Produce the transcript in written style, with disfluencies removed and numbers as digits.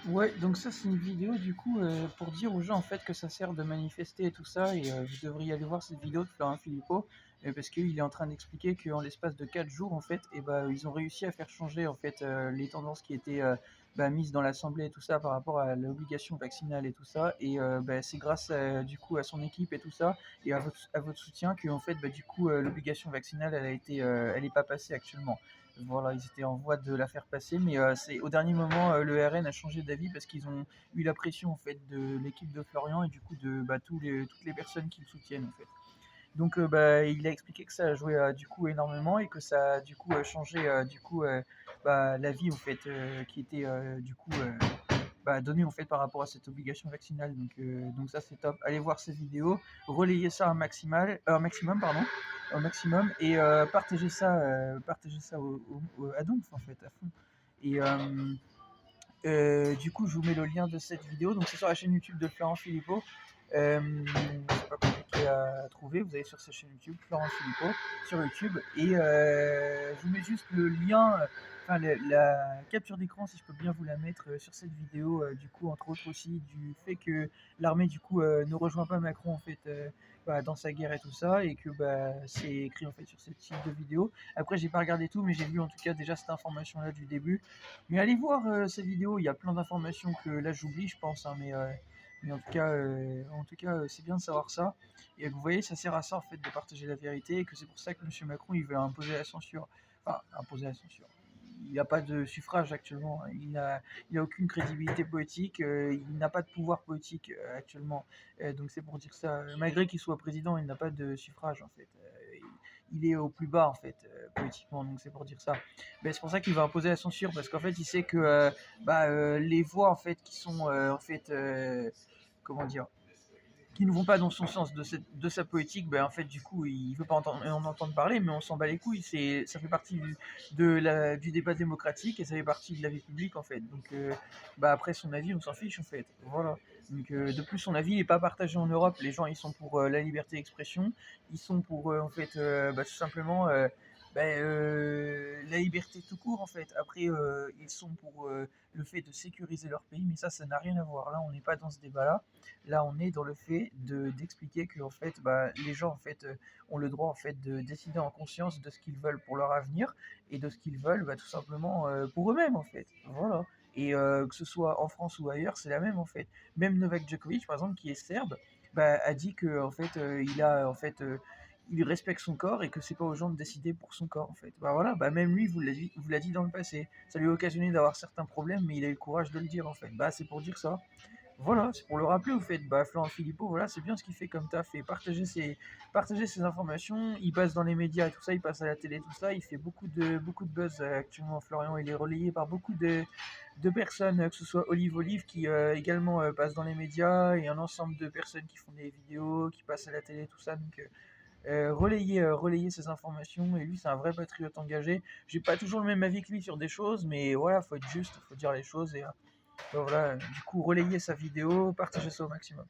Ouais, donc ça c'est une vidéo du coup pour dire aux gens en fait que ça sert de manifester et tout ça et vous devriez aller voir cette vidéo de Florent Philippot parce qu'il est en train d'expliquer qu'en l'espace de 4 jours en fait et bah, ils ont réussi à faire changer en fait les tendances qui étaient bah, mises dans l'Assemblée et tout ça par rapport à l'obligation vaccinale et tout ça et bah, c'est grâce du coup à son équipe et tout ça et à votre soutien que en fait bah, du coup l'obligation vaccinale elle a été elle est pas passée actuellement. Voilà, ils étaient en voie de la faire passer, mais c'est au dernier moment, le RN a changé d'avis parce qu'ils ont eu la pression en fait de l'équipe de Florian et du coup de bah, toutes les personnes qui le soutiennent en fait. Donc bah, il a expliqué que ça a joué du coup énormément et que ça a du coup changé du coup bah, la vie en fait qui était du coup bah, donné en fait par rapport à cette obligation vaccinale. Donc ça c'est top. Allez voir ces vidéos, relayez ça un maximum pardon, un maximum et partagez ça à donf en fait à fond. Et du coup je vous mets le lien de cette vidéo. Donc c'est sur la chaîne YouTube de Florent Philippot. C'est pas compliqué à trouver. Vous allez sur sa chaîne YouTube, Florent Philippot, sur YouTube. Et je vous mets juste le lien, enfin la capture d'écran, si je peux bien vous la mettre sur cette vidéo. Du coup, entre autres aussi, du fait que l'armée du coup ne rejoint pas Macron en fait bah, dans sa guerre et tout ça. Et que bah, c'est écrit en fait sur ce type de vidéo. Après, j'ai pas regardé tout, mais j'ai vu en tout cas déjà cette information là du début. Mais allez voir cette vidéo, il y a plein d'informations que là j'oublie, je pense, hein, mais en tout cas c'est bien de savoir ça. Et vous voyez, ça sert à ça en fait de partager la vérité et que c'est pour ça que M. Macron il veut imposer la censure. Enfin, imposer la censure. Il n'a pas de suffrage actuellement, hein. Il n'a aucune crédibilité politique, il n'a pas de pouvoir politique actuellement. Donc c'est pour dire ça. Malgré qu'il soit président, il n'a pas de suffrage en fait. Il est au plus bas en fait politiquement, donc c'est pour dire ça. Ben, c'est pour ça qu'il va imposer la censure parce qu'en fait il sait que bah, les voix en fait qui sont en fait comment dire qui ne vont pas dans son sens de sa politique, ben en fait du coup il veut pas en entendre parler, mais on s'en bat les couilles. Ça fait partie du débat démocratique et ça fait partie de la vie publique en fait. Donc bah après son avis on s'en fiche en fait. Voilà. Donc de plus son avis n'est pas partagé en Europe. Les gens ils sont pour la liberté d'expression, ils sont pour en fait bah, tout simplement la liberté tout court en fait. Après ils sont pour le fait de sécuriser leur pays, mais ça n'a rien à voir. Là on n'est pas dans ce débat là. Là, on est dans le fait d'expliquer que en fait, bah, les gens en fait ont le droit en fait de décider en conscience de ce qu'ils veulent pour leur avenir et de ce qu'ils veulent bah, tout simplement pour eux-mêmes en fait. Voilà. Et que ce soit en France ou ailleurs, c'est la même en fait. Même Novak Djokovic, par exemple, qui est serbe, bah, a dit que en fait, il respecte son corps et que c'est pas aux gens de décider pour son corps en fait. Bah voilà, bah même lui vous l'a dit dans le passé. Ça lui a occasionné d'avoir certains problèmes, mais il a eu le courage de le dire en fait. Bah c'est pour dire ça. Voilà, c'est pour le rappeler au fait. Bah, Florent Philippot, voilà, c'est bien ce qu'il fait comme taf et partager ses informations. Il passe dans les médias et tout ça, il passe à la télé, tout ça. Il fait beaucoup de buzz actuellement. Florian, il est relayé par beaucoup de personnes, que ce soit Olive qui également passe dans les médias et un ensemble de personnes qui font des vidéos, qui passent à la télé, tout ça. Donc, relayer ces informations. Et lui, c'est un vrai patriote engagé. J'ai pas toujours le même avis que lui sur des choses, mais voilà, faut être juste, faut dire les choses et voilà, du coup, relayer sa vidéo, partager ça au maximum.